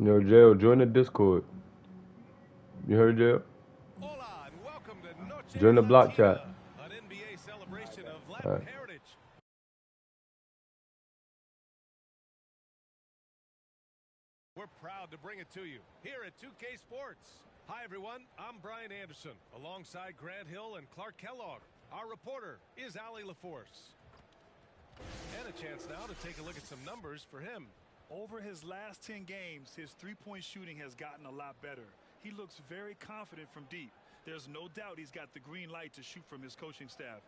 Yo, Jail, join the Discord. You heard, Jail? Hola, and welcome to Noche Join the block chat. an NBA celebration of All Latin right. heritage. We're proud to bring it to you here at 2K Sports. Hi, everyone. I'm Brian Anderson, alongside Grant Hill and Clark Kellogg. Our reporter is Allie LaForce. And a chance now to take a look at some numbers for him. Over his last 10 games, his three-point shooting has gotten a lot better. He looks very confident from deep. There's no doubt he's got the green light to shoot from his coaching staff.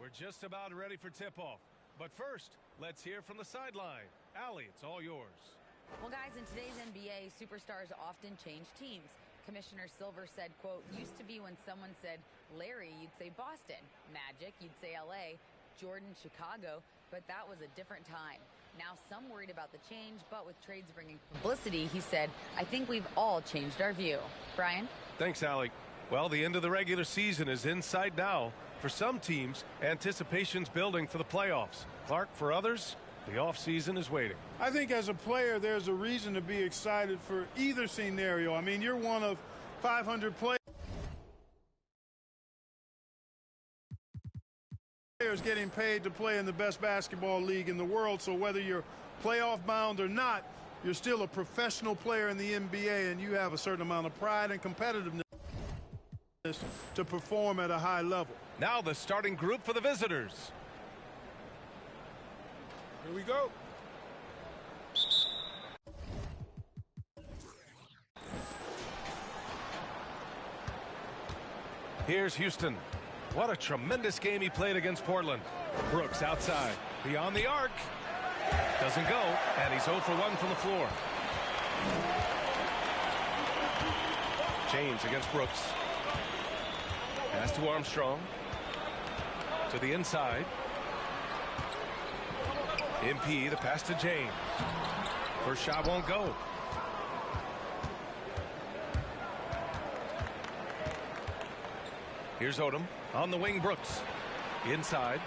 We're just about ready for tip-off. But first, let's hear from the sideline. Allie, it's all yours. Well, guys, in today's NBA, superstars often change teams. Commissioner Silver said, quote, used to be when someone said Larry, you'd say Boston. Magic, you'd say LA. Jordan, Chicago. But that was a different time. Now some worried about the change, but with trades bringing publicity, he said, I think we've all changed our view. Brian? Thanks, Allie. Well, the end of the regular season is in sight now. For some teams, anticipation's building for the playoffs. Clark, for others, the offseason is waiting. I think as a player, there's a reason to be excited for either scenario. I mean, you're one of 500 players getting paid to play in the best basketball league in the world. So whether you're playoff bound or not, you're still a professional player in the NBA, and you have a certain amount of pride and competitiveness to perform at a high level. Now the starting group for the visitors. Here we go. Here's Houston. What a tremendous game he played against Portland. Brooks outside. Beyond the arc. Doesn't go. And he's 0 for 1 from the floor. James against Brooks. Pass to Armstrong. To the inside. MP, the pass to James. First shot won't go. Here's Odom on the wing. Brooks inside,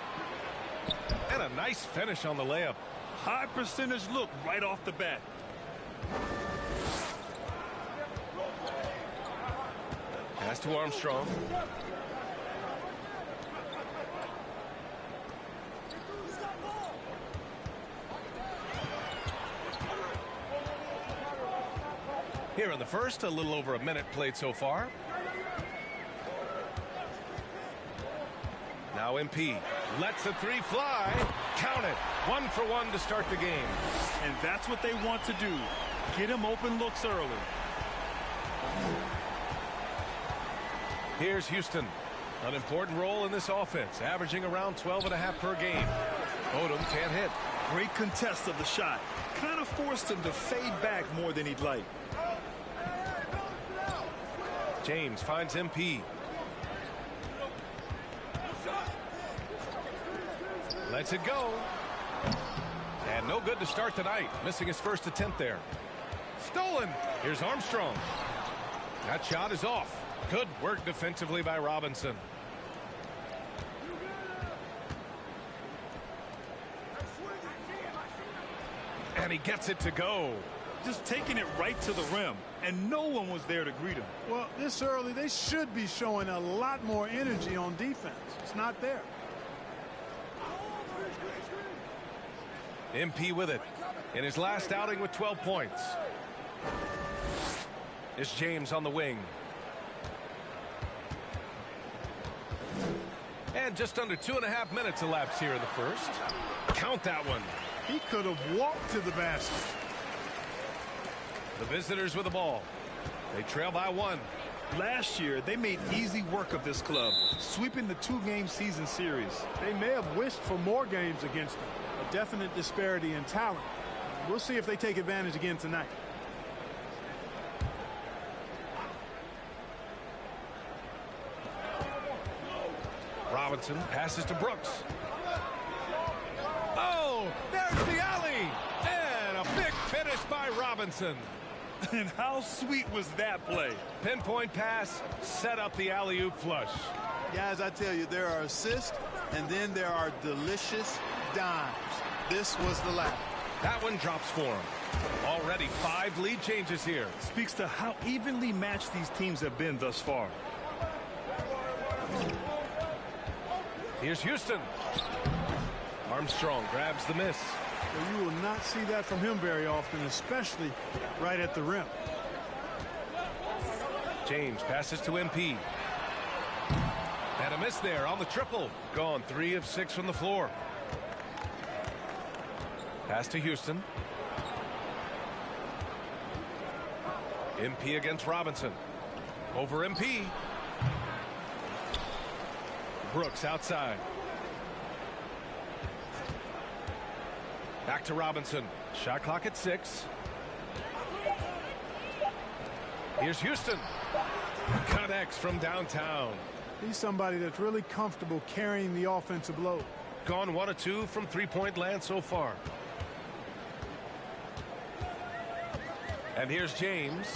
and a nice finish on the layup. High percentage look right off the bat. Pass to Armstrong. Here in the first, a little over a minute played so far. Now MP lets the three fly. Count it. 1 for 1 to start the game. And that's what they want to do. Get him open looks early. Here's Houston. An important role in this offense, averaging around 12.5 per game. Odom can't hit. Great contest of the shot. Kind of forced him to fade back more than he'd like. James finds MP. Lets it go. And no good to start tonight. Missing his first attempt there. Stolen. Here's Armstrong. That shot is off. Good work defensively by Robinson. And he gets it to go. Just taking it right to the rim, and no one was there to greet him. Well, this early, they should be showing a lot more energy on defense. It's not there. MP with it in his last outing with 12 points. It's James on the wing. And just under 2.5 minutes elapsed here in the first. Count that one. He could have walked to the basket. The visitors with the ball. They trail by 1. Last year, they made easy work of this club, sweeping the 2-game season series. They may have wished for more games against them. A definite disparity in talent. We'll see if they take advantage again tonight. Robinson passes to Brooks. Oh, there's the alley. And a big finish by Robinson. And how sweet was that play? Pinpoint pass, set up the alley-oop flush. Guys, I tell you, there are assists, and then there are delicious dimes. This was the last. That one drops for him. Already 5 lead changes here. Speaks to how evenly matched these teams have been thus far. Here's Houston. Armstrong grabs the miss. Well, you will not see that from him very often, especially right at the rim. James passes to MP. And a miss there on the triple. Gone 3 of 6 from the floor. Pass to Houston. MP against Robinson. Over MP. Brooks outside. Back to Robinson. Shot clock at 6. Here's Houston. Connects from downtown. He's somebody that's really comfortable carrying the offensive load. Gone 1 of 2 from three-point land so far. And here's James.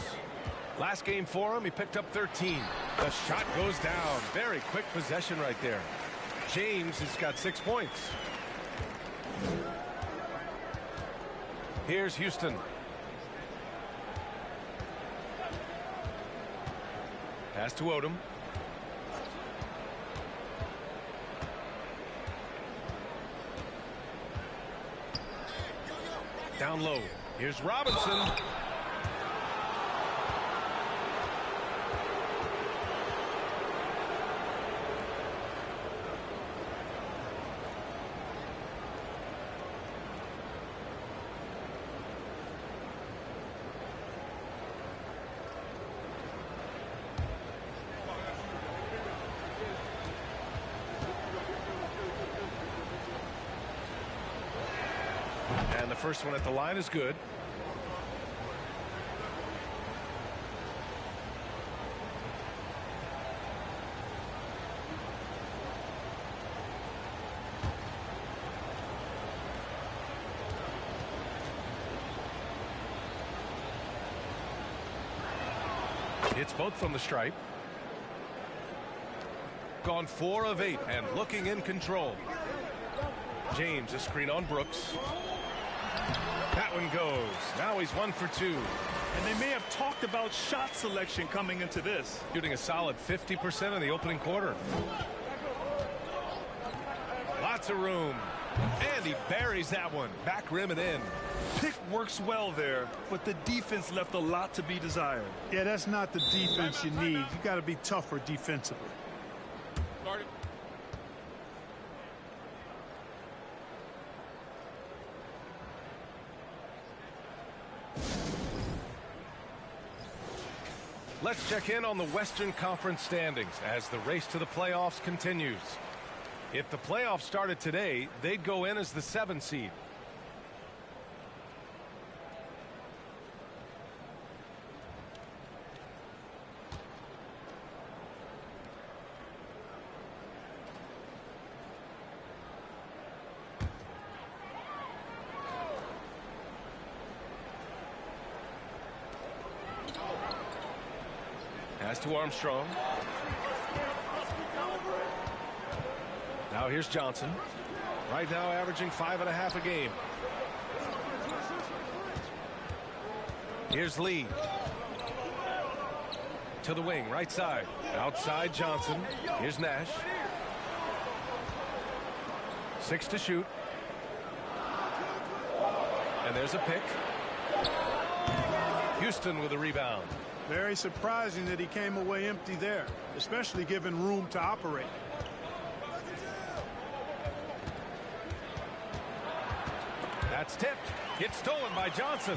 Last game for him, he picked up 13. The shot goes down. Very quick possession right there. James has got 6 points. Here's Houston. Pass to Odom. Down low. Here's Robinson. And the first one at the line is good. Hits both from the stripe. Gone 4 of 8 and looking in control. James, a screen on Brooks. That one goes. Now he's 1 for 2. And they may have talked about shot selection coming into this. Shooting a solid 50% in the opening quarter. Lots of room. And he buries that one. Back rim and in. Pick works well there, but the defense left a lot to be desired. Yeah, that's not the defense you need. You got to be tougher defensively. Let's check in on the Western Conference standings as the race to the playoffs continues. If the playoffs started today, they'd go in as the 7th seed. Pass to Armstrong. Now here's Johnson. Right now averaging 5.5 a game. Here's Lee. To the wing, right side. Outside Johnson. Here's Nash. 6 to shoot. And there's a pick. Houston with a rebound. Very surprising that he came away empty there, especially given room to operate. That's tipped. It's stolen by Johnson.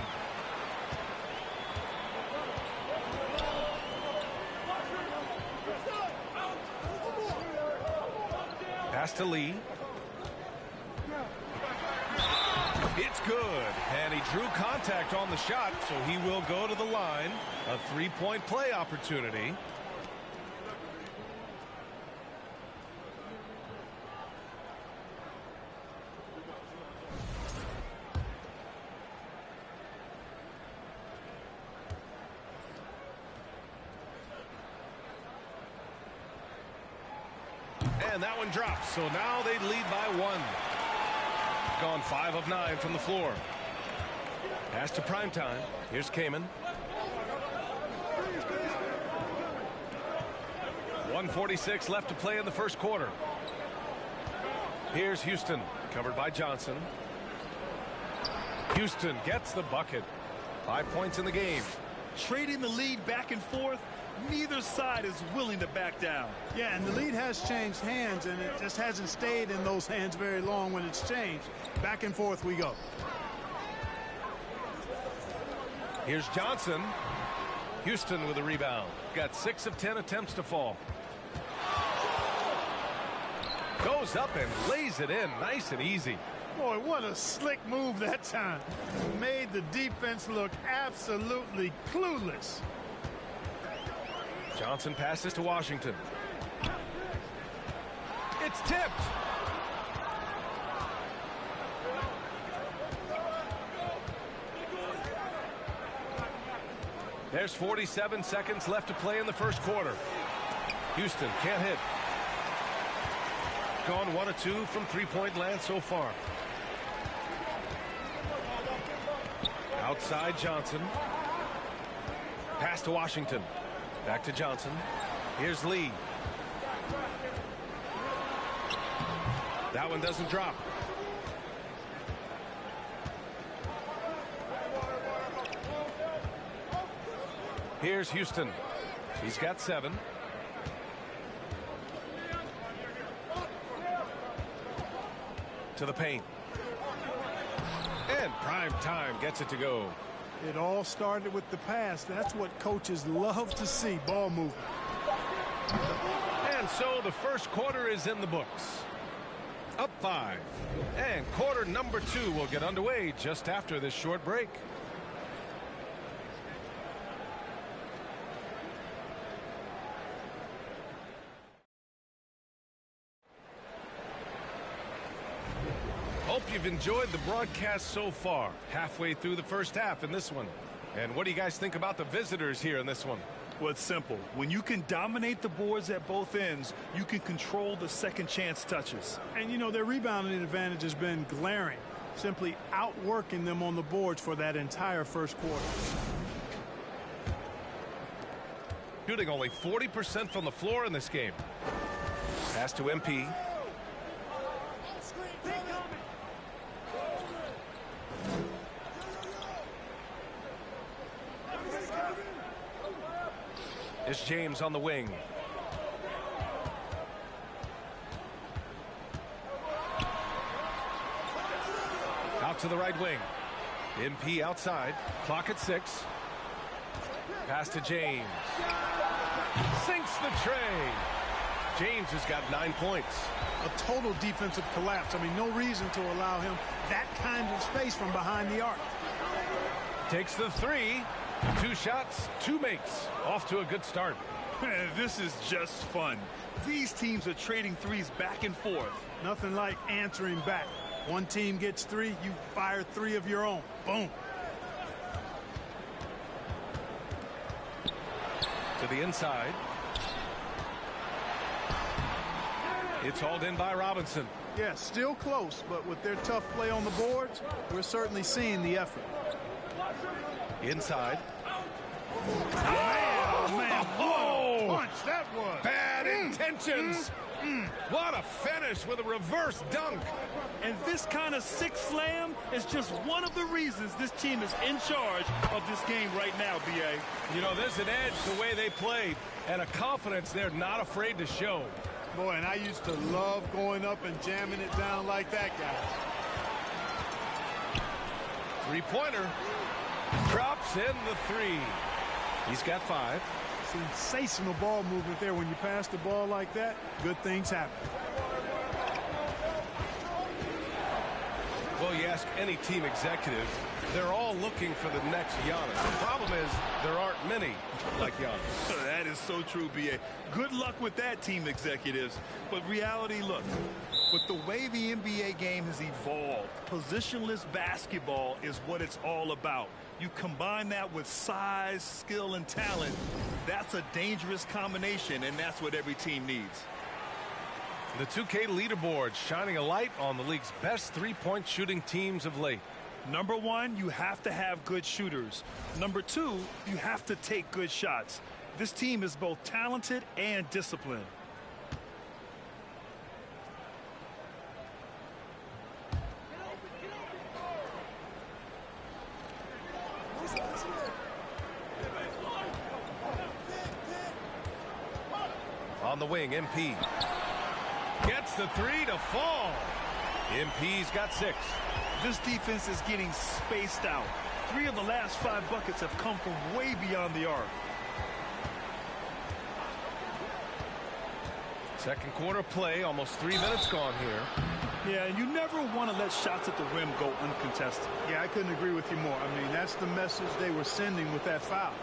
Pass to Lee. It's good. And he drew contact on the shot, so he will go to the line. A 3-point play opportunity. And that one drops. So now they lead by 1. Gone 5 of 9 from the floor. Pass to primetime. Here's Kamen. 1:46 left to play in the first quarter. Here's Houston, covered by Johnson. Houston gets the bucket. 5 points in the game. Trading the lead back and forth, neither side is willing to back down. Yeah, and the lead has changed hands, and it just hasn't stayed in those hands very long when it's changed. Back and forth we go. Here's Johnson. Houston with a rebound. Got 6 of 10 attempts to fall. Goes up and lays it in nice and easy. Boy, what a slick move that time. Made the defense look absolutely clueless. Johnson passes to Washington. It's tipped. There's 47 seconds left to play in the first quarter. Houston can't hit. Gone 1 of 2 from three-point land so far. Outside Johnson. Pass to Washington. Back to Johnson. Here's Lee. That one doesn't drop. Here's Houston. He's got 7. To the paint. And prime time gets it to go. It all started with the pass. That's what coaches love to see, ball movement. And so the first quarter is in the books. Up 5. And quarter number 2 will get underway just after this short break. Hope you've enjoyed the broadcast so far. Halfway through the first half in this one. And what do you guys think about the visitors here in this one? Well, it's simple. When you can dominate the boards at both ends, you can control the second chance touches. And, you know, their rebounding advantage has been glaring. Simply outworking them on the boards for that entire first quarter. Shooting only 40% from the floor in this game. Pass to MP. It's James on the wing. Out to the right wing. MP outside. Clock at 6. Pass to James. Sinks the tray. James has got 9 points. A total defensive collapse. I mean, no reason to allow him that kind of space from behind the arc. Takes the 3. 2 shots, 2 makes. Off to a good start. Man, this is just fun. These teams are trading threes back and forth. Nothing like answering back. One team gets 3, you fire 3 of your own. Boom. To the inside. It's hauled in by Robinson. Yeah, still close, but with their tough play on the boards, we're certainly seeing the effort. Inside. Oh, man, what a punch that was. Bad intentions. What a finish with a reverse dunk. And this kind of sick slam is just one of the reasons this team is in charge of this game right now, B.A. You know, there's an edge the way they played and a confidence they're not afraid to show. Boy, and I used to love going up and jamming it down like that guy. Three-pointer. Drops in the 3. He's got 5. Sensational ball movement there. When you pass the ball like that, good things happen. Well, you ask any team executive, they're all looking for the next Giannis. The problem is there aren't many like Giannis. That is so true, B.A. Good luck with that, team executives. But reality, look, with the way the NBA game has evolved, positionless basketball is what it's all about. You combine that with size, skill, and talent, that's a dangerous combination, and that's what every team needs. The 2K leaderboard shining a light on the league's best three-point shooting teams of late. Number one, you have to have good shooters. Number two, you have to take good shots. This team is both talented and disciplined. On the wing, MP. Gets the three to fall. MP's got 6. This defense is getting spaced out. 3 of the last 5 buckets have come from way beyond the arc. Second quarter play, almost 3 minutes gone here. Yeah, and you never want to let shots at the rim go uncontested. Yeah, I couldn't agree with you more. I mean, that's the message they were sending with that foul.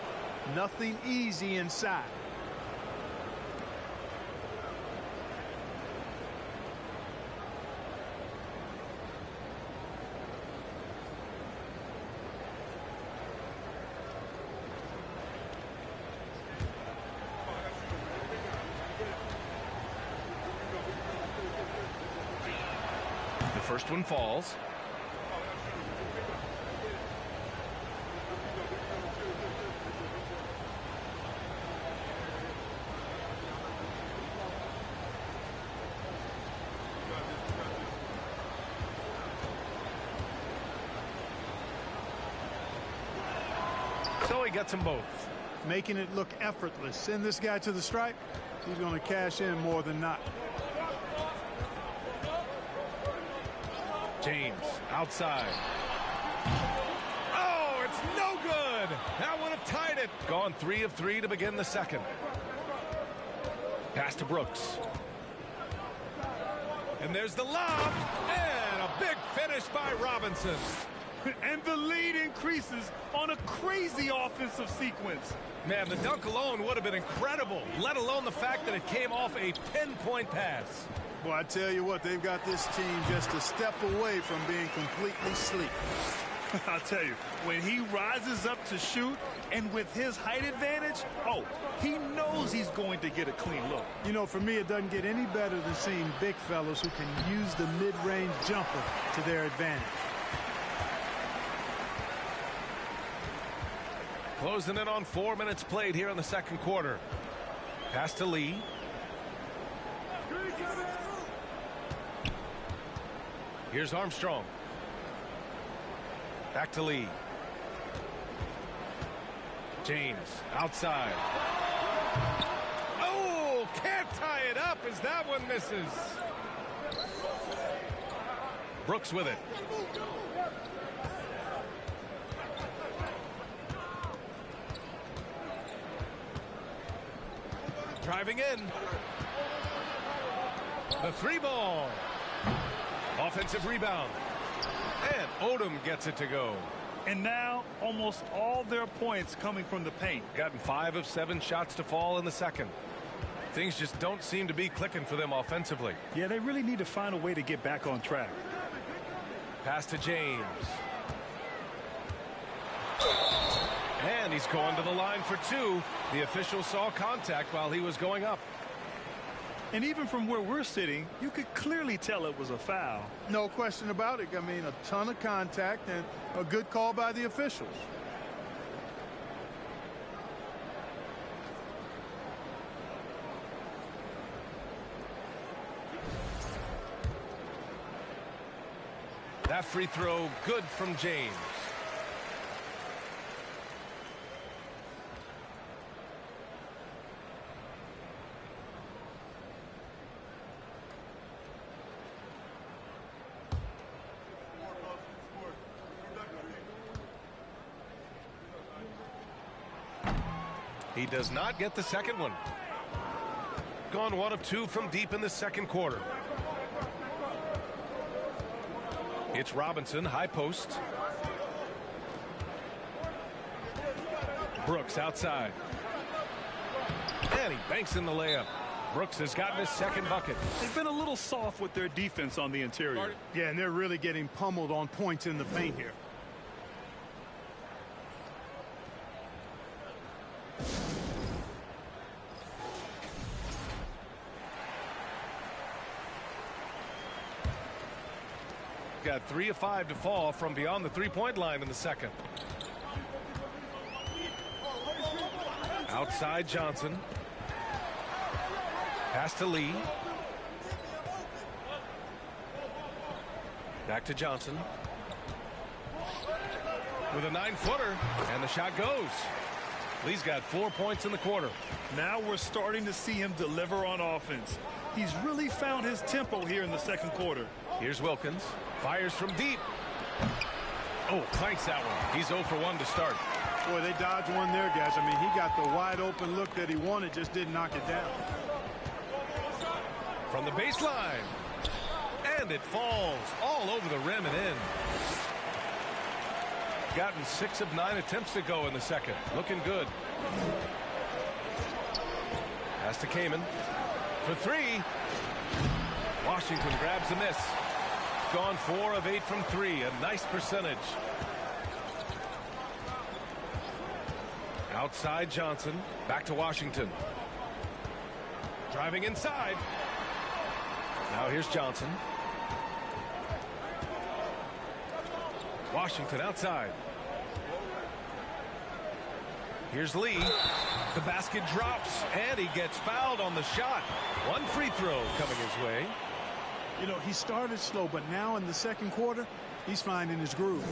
Nothing easy inside. First one falls. So he gets them both. Making it look effortless. Send this guy to the stripe. He's going to cash in more than not. James outside. Oh, it's no good. That would have tied it. Gone 3 of 3 to begin the second. Pass to Brooks. And there's the lob. And a big finish by Robinson. And the lead increases on a crazy offensive sequence. Man, the dunk alone would have been incredible, let alone the fact that it came off a pinpoint pass. Boy, I tell you what, they've got this team just a step away from being completely sleep. I'll tell you, when he rises up to shoot, and with his height advantage, oh, he knows he's going to get a clean look. You know, for me, it doesn't get any better than seeing big fellas who can use the mid-range jumper to their advantage. Closing in on 4 minutes played here in the second quarter. Pass to Lee. Here's Armstrong. Back to Lee. James outside. Oh, can't tie it up as that one misses. Brooks with it. Driving in. The 3-ball. Offensive rebound. And Odom gets it to go. And now almost all their points coming from the paint. Gotten 5 of 7 shots to fall in the second. Things just don't seem to be clicking for them offensively. Yeah, they really need to find a way to get back on track. Pass to James. And he's going to the line for 2. The official saw contact while he was going up. And even from where we're sitting, you could clearly tell it was a foul. No question about it. I mean, a ton of contact and a good call by the officials. That free throw good from James. He does not get the second one. Gone 1 of 2 from deep in the second quarter. It's Robinson, high post. Brooks outside. And he banks in the layup. Brooks has gotten his second bucket. They've been a little soft with their defense on the interior. Yeah, and they're really getting pummeled on points in the paint here. Got 3 of 5 to fall from beyond the three-point line in the second. Outside Johnson. Pass to Lee. Back to Johnson. With a 9-footer, and the shot goes. Lee's got 4 points in the quarter. Now we're starting to see him deliver on offense. He's really found his tempo here in the second quarter. Here's Wilkins. Fires from deep. Oh, clanks that one. He's 0 for 1 to start. Boy, they dodged one there, guys. I mean, he got the wide open look that he wanted, just didn't knock it down. From the baseline. And it falls all over the rim and in. Gotten 6 of 9 attempts to go in the second. Looking good. Pass to Kaman. For 3. Washington grabs the miss. Gone 4 of 8 from 3. A nice percentage. Outside Johnson. Back to Washington. Driving inside. Now here's Johnson. Washington outside. Here's Lee. The basket drops, and he gets fouled on the shot. 1 free throw coming his way. You know, he started slow, but now in the second quarter, he's finding his groove.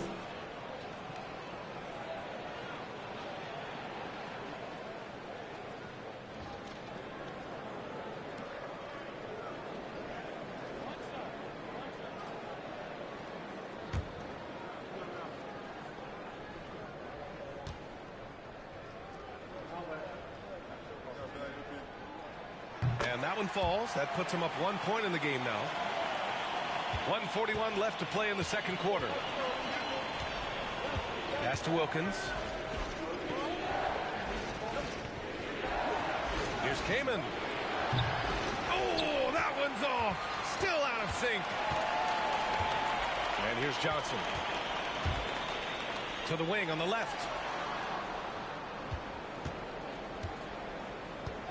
And that one falls. That puts him up 1 point in the game now. 1:41 left to play in the second quarter. Pass to Wilkins. Here's Kaman. Oh, that one's off. Still out of sync. And here's Johnson. To the wing on the left.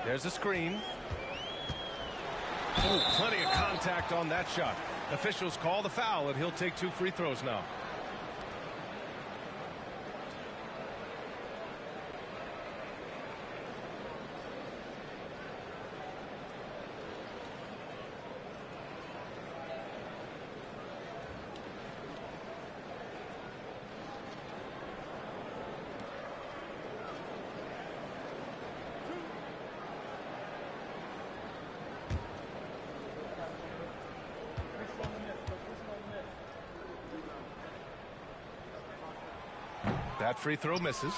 There's a screen. Oh, plenty of contact on that shot. Officials call the foul, and he'll take 2 free throws now. That free throw misses.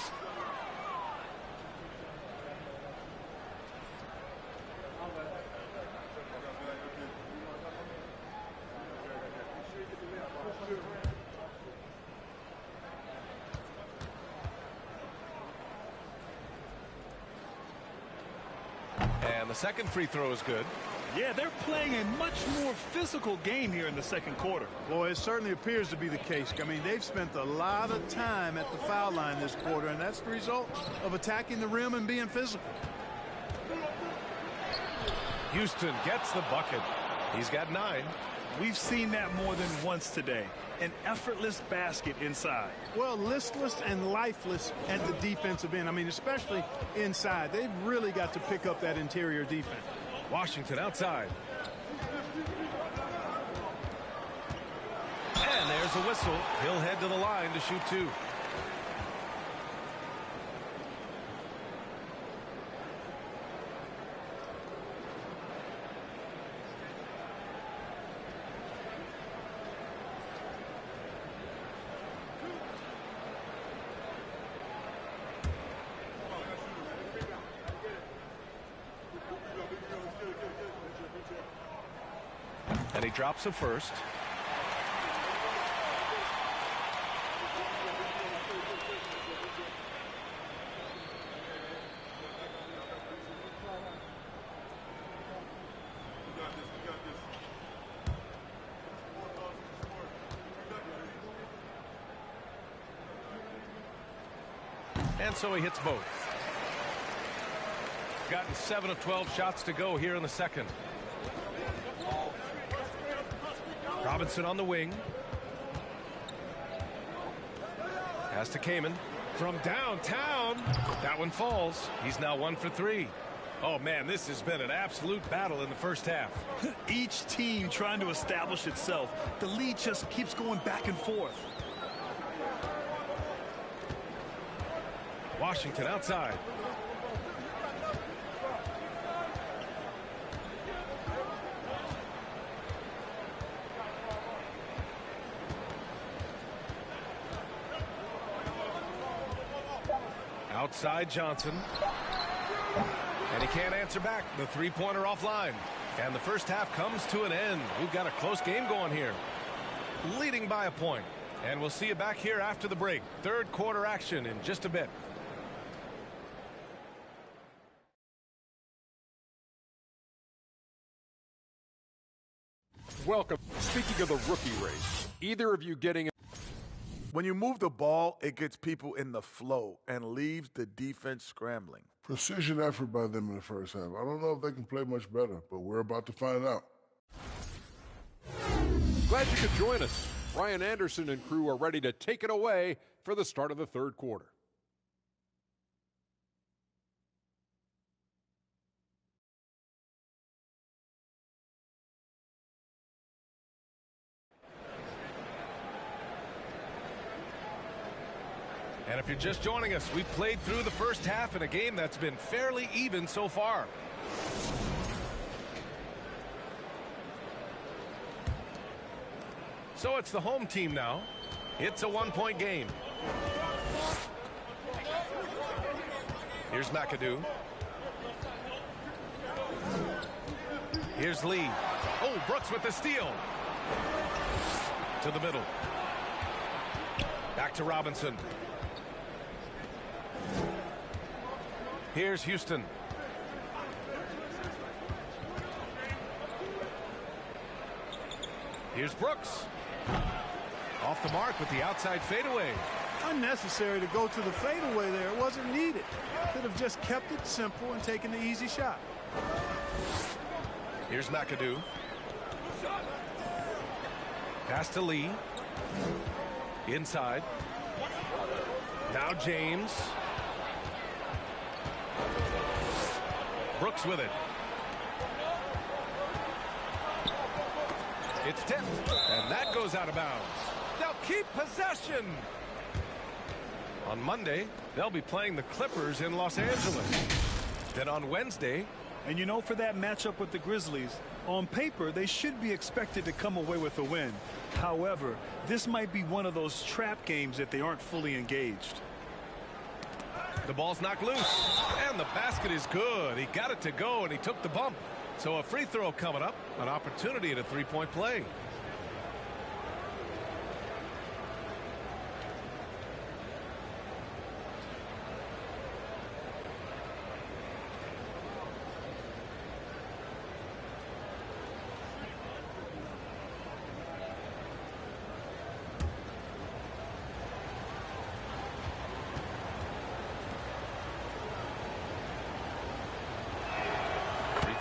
And the second free throw is good. Yeah, they're playing a much more physical game here in the second quarter. Boy, it certainly appears to be the case. I mean, they've spent a lot of time at the foul line this quarter, and that's the result of attacking the rim and being physical. Houston gets the bucket. He's got 9. We've seen that more than once today. An effortless basket inside. Well, listless and lifeless at the defensive end. I mean, especially inside. They've really got to pick up that interior defense. Washington outside. And there's a whistle. He'll head to the line to shoot 2. And he drops a first. And so he hits both. Gotten 7 of 12 shots to go here in the second. Robinson on the wing. Pass to Kamen. From downtown. That one falls. He's now 1 for 3. Oh, man, this has been an absolute battle in the first half. Each team trying to establish itself. The lead just keeps going back and forth. Washington outside. Outside Johnson. And he can't answer back. The three-pointer offline. And the first half comes to an end. We've got a close game going here. Leading by a point. And we'll see you back here after the break. Third quarter action in just a bit. Welcome. Speaking of the rookie race, either of you getting... When you move the ball, it gets people in the flow and leaves the defense scrambling. Precision effort by them in the first half. I don't know if they can play much better, but we're about to find out. Glad you could join us. Ryan Anderson and crew are ready to take it away for the start of the third quarter. And if you're just joining us, we've played through the first half in a game that's been fairly even so far. So it's the home team now. It's a one-point game. Here's McAdoo. Here's Lee. Oh, Brooks with the steal. To the middle. Back to Robinson. Here's Houston. Here's Brooks. Off the mark with the outside fadeaway. Unnecessary to go to the fadeaway there. It wasn't needed. Could have just kept it simple and taken the easy shot. Here's McAdoo. Pass to Lee. Inside. Now James. Brooks with it. It's tipped, and that goes out of bounds. They'll keep possession. On Monday, they'll be playing the Clippers in Los Angeles. Then on Wednesday. And you know, for that matchup with the Grizzlies, on paper, they should be expected to come away with a win. However, this might be one of those trap games if they aren't fully engaged. The ball's knocked loose, and the basket is good. He got it to go, and he took the bump. So a free throw coming up, an opportunity at a three-point play.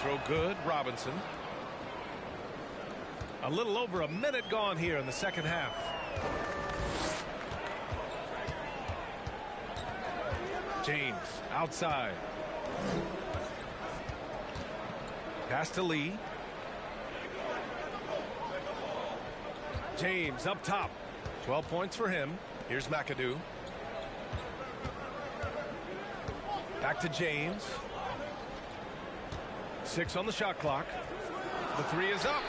Throw good, Robinson. A little over a minute gone here in the second half. James outside. Pass to Lee. James up top. 12 points for him. Here's McAdoo. Back to James. 6 on the shot clock. The three is up.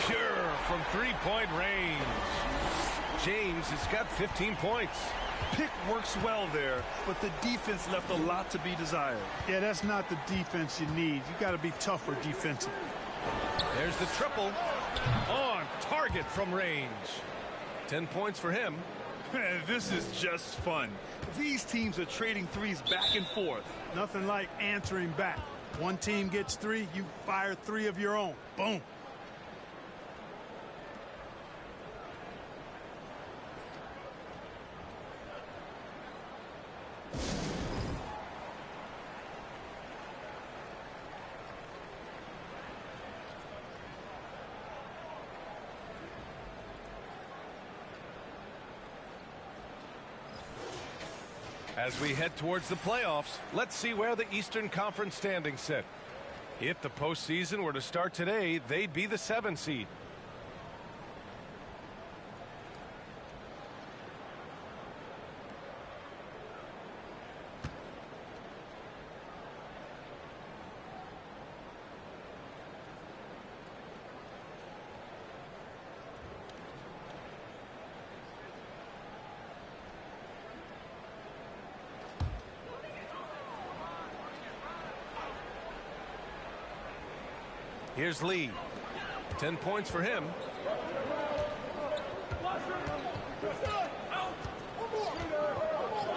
Pure from three-point range. James has got 15 points. Pick works well there, but the defense left a lot to be desired. Yeah, that's not the defense you need. You got to be tougher defensively. There's the triple. On target from range. 10 points for him. This is just fun. These teams are trading threes back and forth. Nothing like answering back. One team gets 3, you fire 3 of your own. Boom. As we head towards the playoffs, let's see where the Eastern Conference standings sit. If the postseason were to start today, they'd be the 7th seed. Here's Lee. 10 points for him.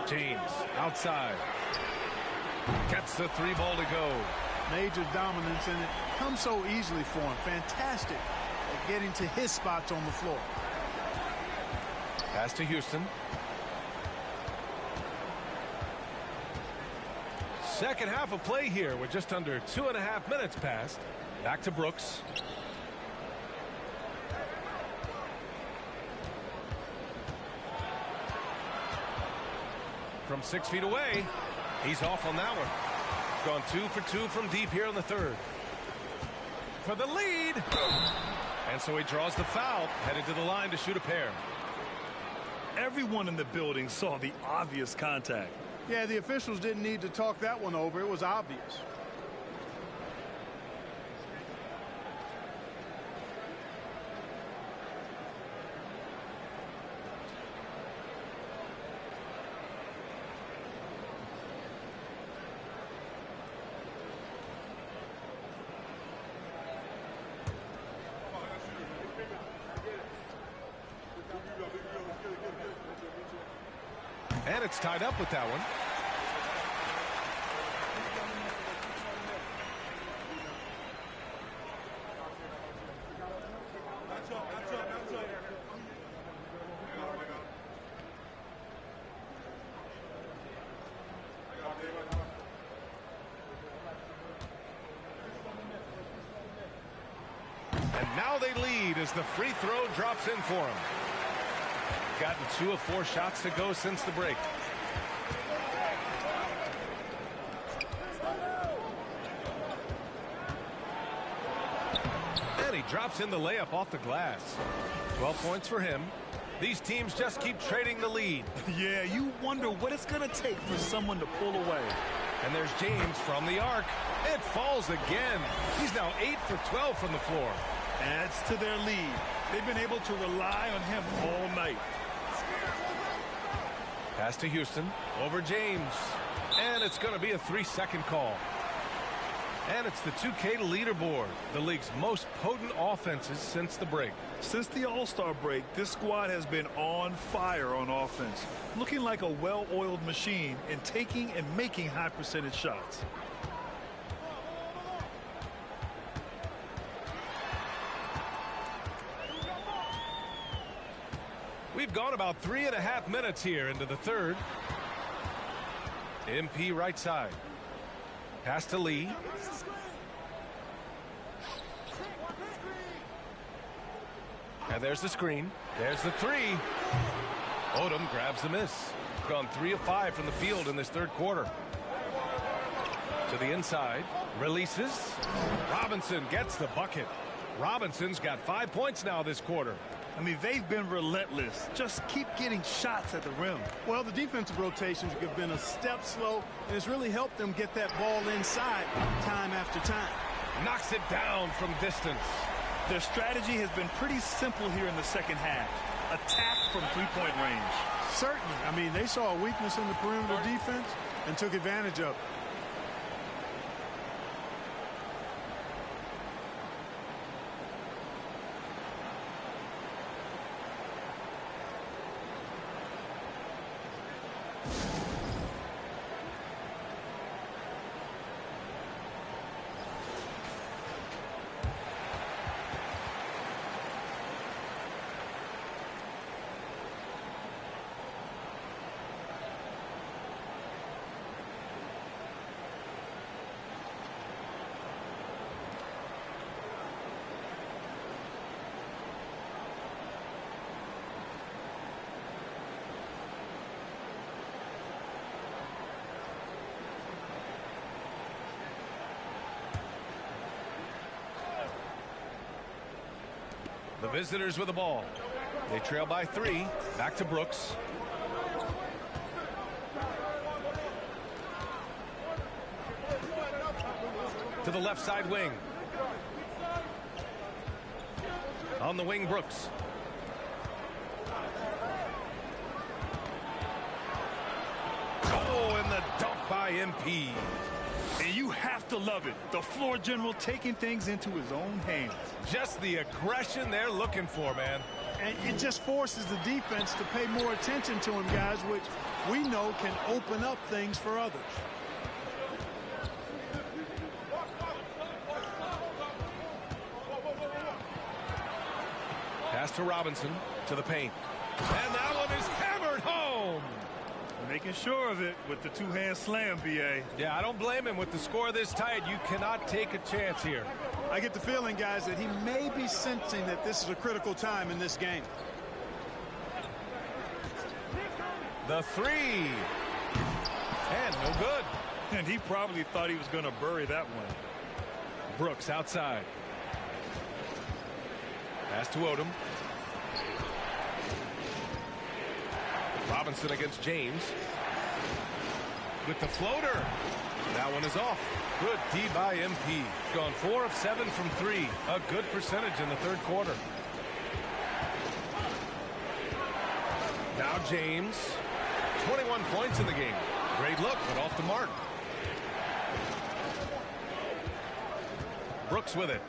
James outside. Gets the 3 ball to go. Major dominance, and it comes so easily for him. Fantastic at getting to his spots on the floor. Pass to Houston. Second half of play here with just under 2.5 minutes passed. Back to Brooks. From 6 feet away, he's off on that one. Gone 2 for 2 from deep here in the third. For the lead. And so he draws the foul, headed to the line to shoot a pair. Everyone in the building saw the obvious contact. Yeah, the officials didn't need to talk that one over. It was obvious. And it's tied up with that one. And now they lead as the free throw drops in for him. Gotten 2 of 4 shots to go since the break. And he drops in the layup off the glass. 12 points for him. These teams just keep trading the lead. Yeah, you wonder what it's going to take for someone to pull away. And there's James from the arc. It falls again. He's now 8 for 12 from the floor. Adds to their lead. They've been able to rely on him all night. Pass to Houston. Over James. And it's going to be a 3-second call. And it's the 2K leaderboard. The league's most potent offenses since the break. Since the All-Star break, this squad has been on fire on offense. Looking like a well-oiled machine and taking and making high percentage shots. We've gone about 3.5 minutes here into the third. MP right side. Pass to Lee. And there's the screen. There's the 3. Odom grabs the miss. Gone 3 of 5 from the field in this third quarter. To the inside. Releases. Robinson gets the bucket. Robinson's got 5 points now this quarter. I mean, they've been relentless. Just keep getting shots at the rim. Well, the defensive rotations have been a step slow, and it's really helped them get that ball inside time after time. Knocks it down from distance. Their strategy has been pretty simple here in the second half. Attack from three-point range. Certainly. I mean, they saw a weakness in the perimeter defense and took advantage of it. The visitors with the ball. They trail by 3. Back to Brooks. To the left side wing. On the wing, Brooks. Oh, and the dunk by MP. And you have to love it. The floor general taking things into his own hands. Just the aggression they're looking for, man. And it just forces the defense to pay more attention to him, guys, which we know can open up things for others. Pass to Robinson, to the paint. And that one is hammered home. Making sure of it with the two-hand slam, BA. Yeah, I don't blame him. With the score this tight, you cannot take a chance here. I get the feeling, guys, that he may be sensing that this is a critical time in this game. The 3. And no good. And he probably thought he was going to bury that one. Brooks outside. Pass to Odom. Robinson against James. With the floater. That one is off. Good D by MP. Gone 4 of 7 from 3. A good percentage in the third quarter. Now James. 21 points in the game. Great look, but off the mark. Brooks with it.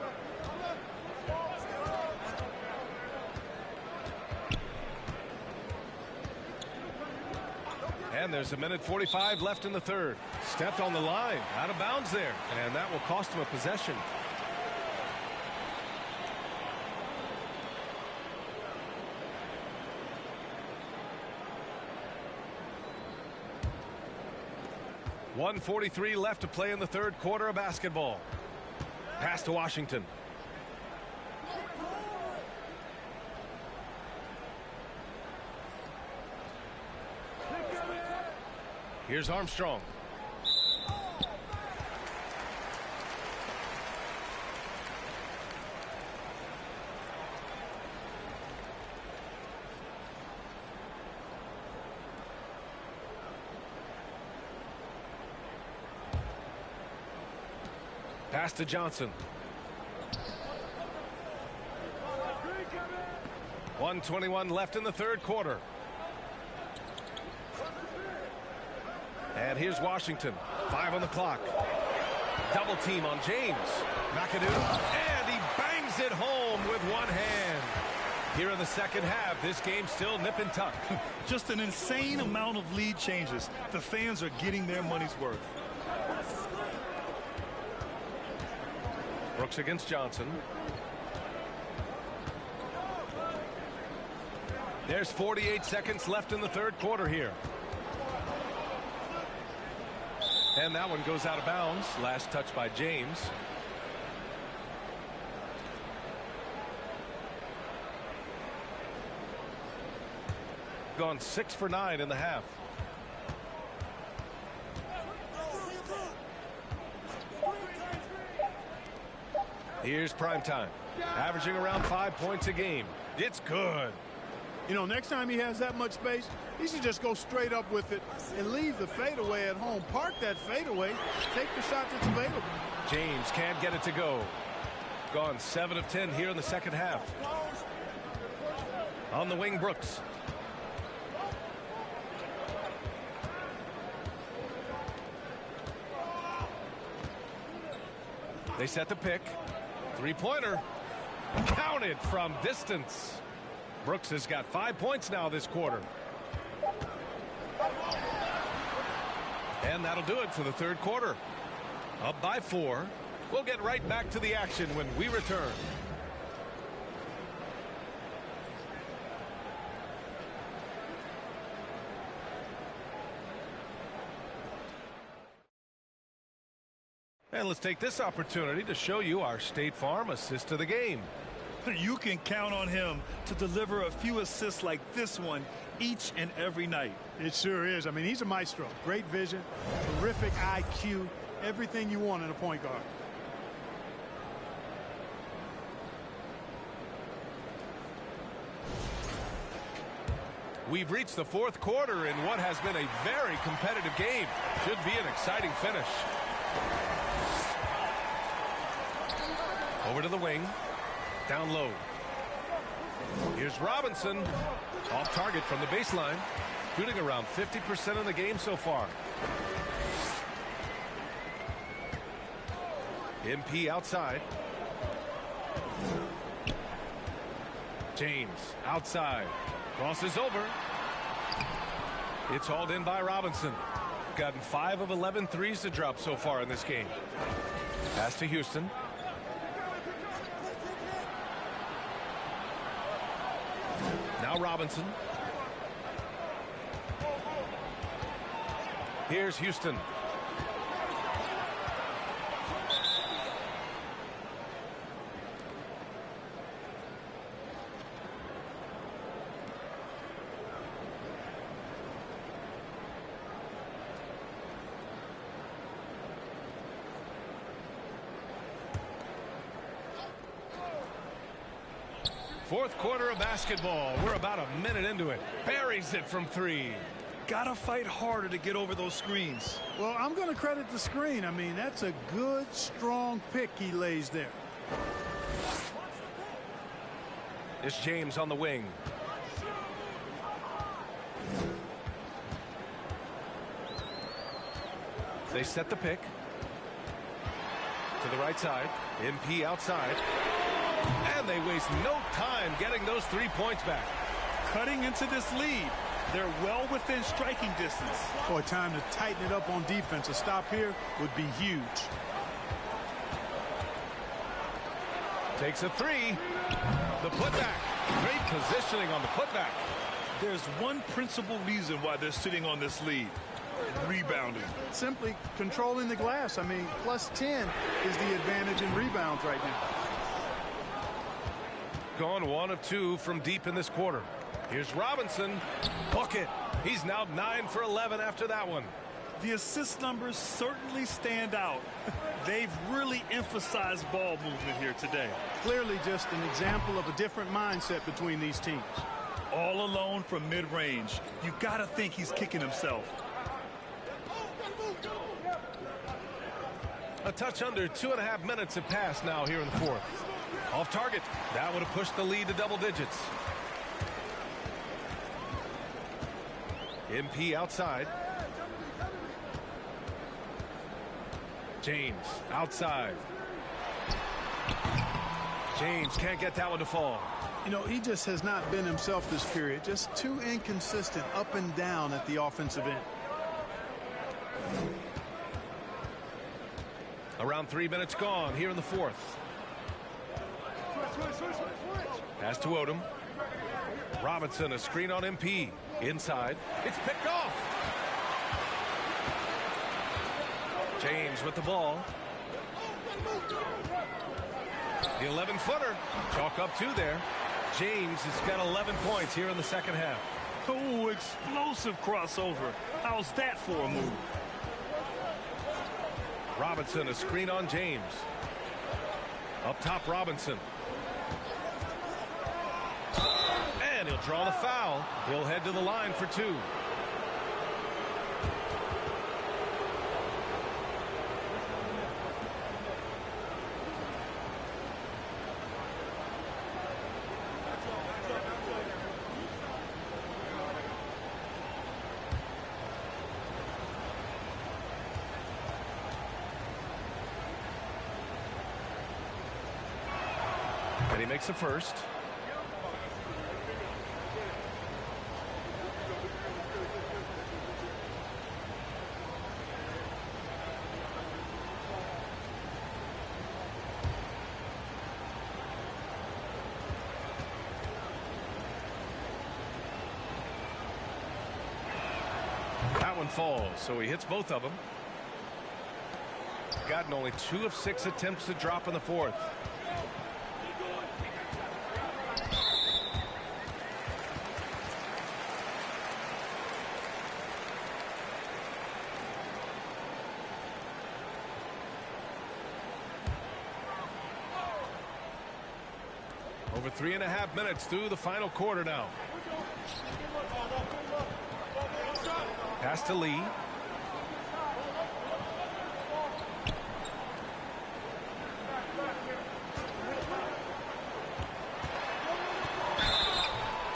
And there's 1:45 left in the third. Stepped on the line. Out of bounds there. And that will cost him a possession. .143 left to play in the third quarter of basketball. Pass to Washington. Here's Armstrong. Pass to Johnson. 1:21 left in the third quarter. And here's Washington. 5 on the clock. Double team on James. McAdoo. And he bangs it home with one hand. Here in the second half, this game's still nip and tuck. Just an insane amount of lead changes. The fans are getting their money's worth. Brooks against Johnson. There's 48 seconds left in the third quarter here. And that one goes out of bounds. Last touch by James. Gone 6 for 9 in the half. Here's primetime. Averaging around 5 points a game. It's good. You know, next time he has that much space, he should just go straight up with it and leave the fadeaway at home. Park that fadeaway. Take the shot that's available. James can't get it to go. Gone 7 of 10 here in the second half. On the wing, Brooks. They set the pick. Three-pointer. Counted from distance. Brooks has got 5 points now this quarter. And that'll do it for the third quarter. Up by 4. We'll get right back to the action when we return. And let's take this opportunity to show you our State Farm assist to the game. You can count on him to deliver a few assists like this one each and every night. It sure is. I mean, he's a maestro. Great vision, terrific IQ, everything you want in a point guard. We've reached the fourth quarter in what has been a very competitive game. Should be an exciting finish. Over to the wing. Down low. Here's Robinson. Off target from the baseline. Shooting around 50% in the game so far. MP outside. James outside. Crosses over. It's hauled in by Robinson. Gotten 5 of 11 threes to drop so far in this game. Pass to Houston. Now Robinson. Here's Houston. Fourth quarter of basketball. We're about a minute into it. Buries it from 3. Gotta fight harder to get over those screens. Well, I'm going to credit the screen. I mean, that's a good, strong pick he lays there. It's James on the wing. They set the pick. To the right side. MP outside. And they waste no time getting those 3 points back. Cutting into this lead. They're well within striking distance. Boy, time to tighten it up on defense. A stop here would be huge. Takes a 3. The putback. Great positioning on the putback. There's one principal reason why they're sitting on this lead. Rebounding. Simply controlling the glass. I mean, plus 10 is the advantage in rebounds right now. Gone 1 of 2 from deep in this quarter. Here's Robinson. Bucket. He's now 9 for 11 after that one. The assist numbers certainly stand out. They've really emphasized ball movement here today. Clearly just an example of a different mindset between these teams. All alone from mid-range. You've got to think he's kicking himself. A touch under 2.5 minutes have passed now here in the fourth. Off target. That would have pushed the lead to double digits. MP outside. James outside. James can't get that one to fall. You know, he just has not been himself this period. Just too inconsistent up and down at the offensive end. Around 3 minutes gone here in the fourth. Pass to Odom. Robinson, a screen on MP. Inside. It's picked off. James with the ball. The 11-footer. Chalk up 2 there. James has got 11 points here in the second half. Oh, explosive crossover. How's that for a move? Robinson, a screen on James. Up top, Robinson. And he'll draw the foul. He'll head to the line for 2. And he makes the first. That one falls, so he hits both of them. Gotten only 2 of 6 attempts to drop in the fourth. Over 3.5 minutes through the final quarter now. Pass to Lee.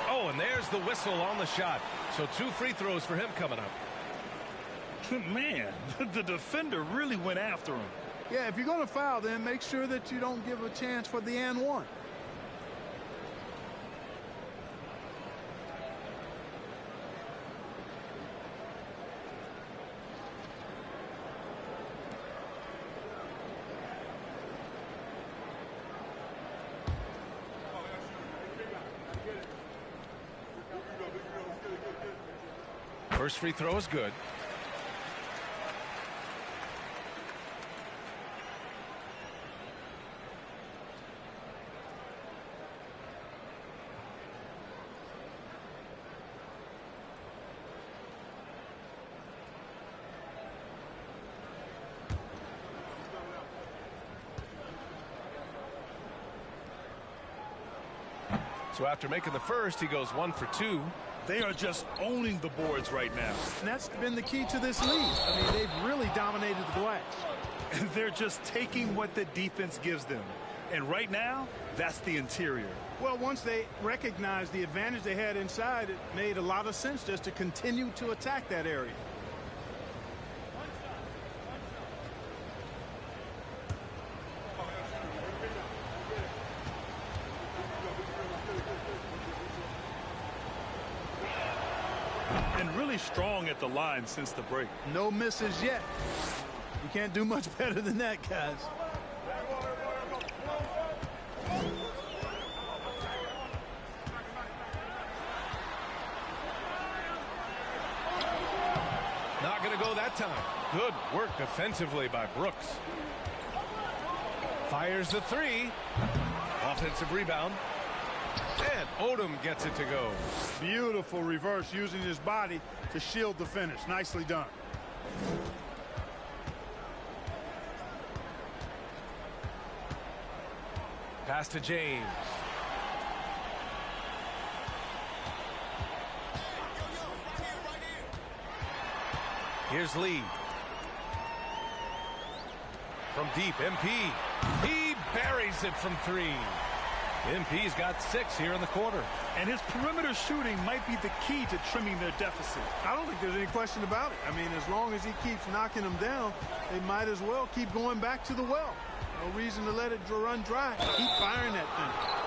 Oh, and there's the whistle on the shot. So 2 free throws for him coming up. Man, the defender really went after him. Yeah, if you're going to foul, then make sure that you don't give a chance for the and one. First free throw is good. So after making the first, he goes 1 for 2. They are just owning the boards right now. And that's been the key to this lead. I mean, they've really dominated the glass. And they're just taking what the defense gives them. And right now, that's the interior. Well, once they recognized the advantage they had inside, it made a lot of sense just to continue to attack that area. And really strong at the line since the break. No misses yet. You can't do much better than that, guys. Not going to go that time. Good work defensively by Brooks. Fires the 3. Offensive rebound. And Odom gets it to go. Beautiful reverse using his body to shield the finish. Nicely done. Pass to James. Here's Lee. From deep, MP. He buries it from 3. MP's got 6 here in the quarter. And his perimeter shooting might be the key to trimming their deficit. I don't think there's any question about it. I mean, as long as he keeps knocking them down, they might as well keep going back to the well. No reason to let it run dry. Keep firing that thing.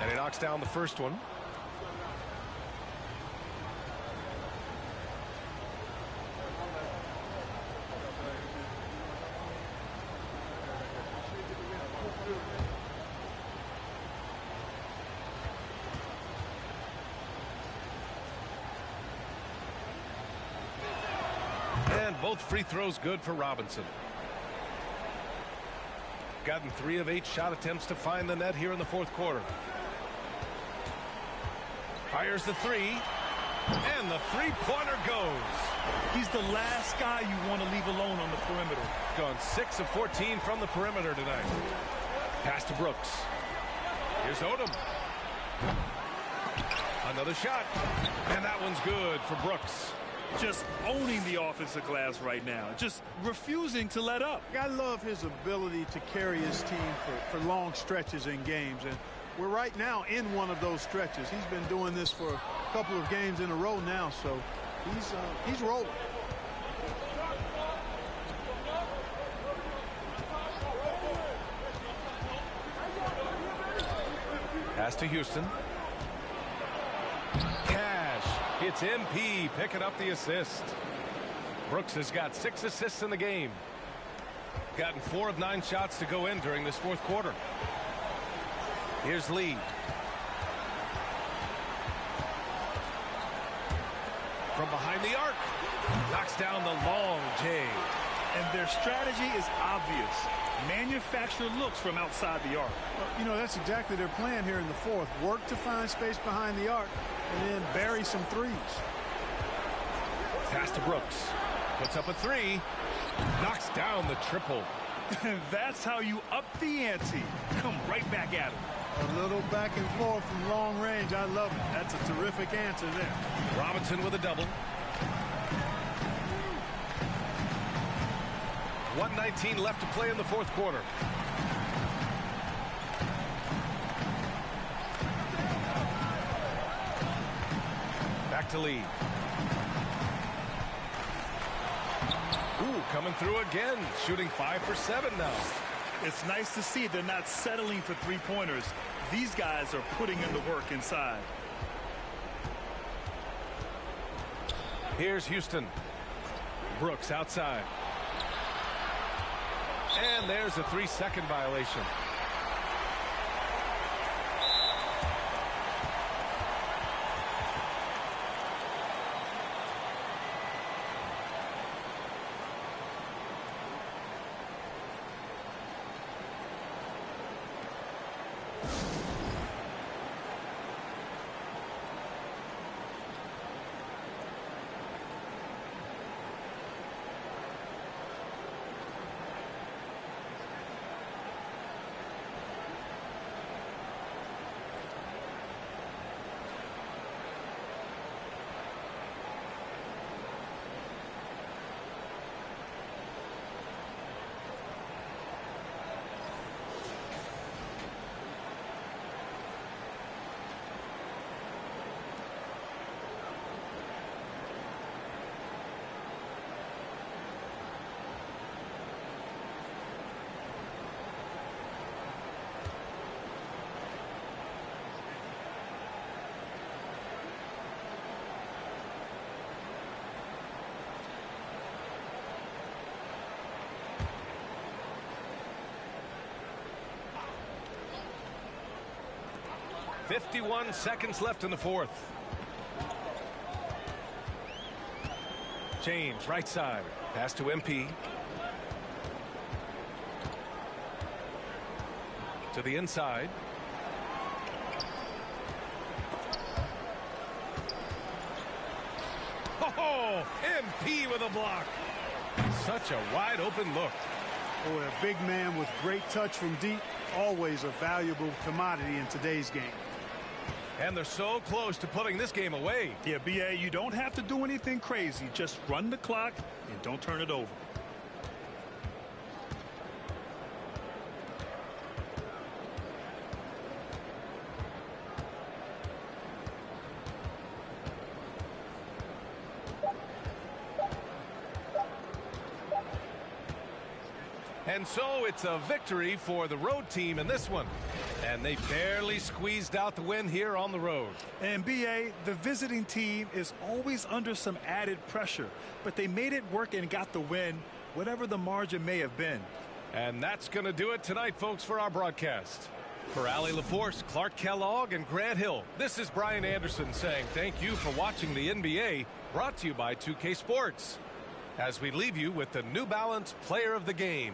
And he knocks down the first one. And both free throws good for Robinson. Gotten 3 of 8 shot attempts to find the net here in the fourth quarter. Fires the 3, and the three-pointer goes. He's the last guy you want to leave alone on the perimeter. Gone 6 of 14 from the perimeter tonight. Pass to Brooks. Here's Odom. Another shot, and that one's good for Brooks. Just owning the offensive glass right now. Just refusing to let up. I love his ability to carry his team for long stretches in games. And we're right now in one of those stretches. He's been doing this for a couple of games in a row now, so he's rolling. Pass to Houston. Cash. It's MP picking up the assist. Brooks has got 6 assists in the game. Gotten 4 of 9 shots to go in during this fourth quarter. Here's Lee. From behind the arc. Knocks down the long J. And their strategy is obvious. Manufacture looks from outside the arc. Well, you know, that's exactly their plan here in the fourth. Work to find space behind the arc and then bury some threes. Pass to Brooks. Puts up a three. Knocks down the triple. That's how you up the ante. Come right back at him. A little back and forth from long range. I love it. That's a terrific answer there. Robinson with a double. 1:19 left to play in the fourth quarter. Back to Lee. Ooh, coming through again. Shooting 5 for 7 now. It's nice to see they're not settling for three-pointers. These guys are putting in the work inside. Here's Houston. Brooks outside. And there's a 3-second violation. .51 seconds left in the fourth. James, right side. Pass to MP. To the inside. Oh, MP with a block. Such a wide open look. Boy, a big man with great touch from deep, always a valuable commodity in today's game. And they're so close to putting this game away. Yeah, BA, you don't have to do anything crazy. Just run the clock and don't turn it over. And so it's a victory for the road team in this one. And they barely squeezed out the win here on the road. And BA, the visiting team is always under some added pressure, but they made it work and got the win, whatever the margin may have been. And that's going to do it tonight, folks, for our broadcast. For Allie LaForce, Clark Kellogg, and Grant Hill, this is Brian Anderson saying thank you for watching the NBA, brought to you by 2K Sports. As we leave you with the New Balance Player of the Game.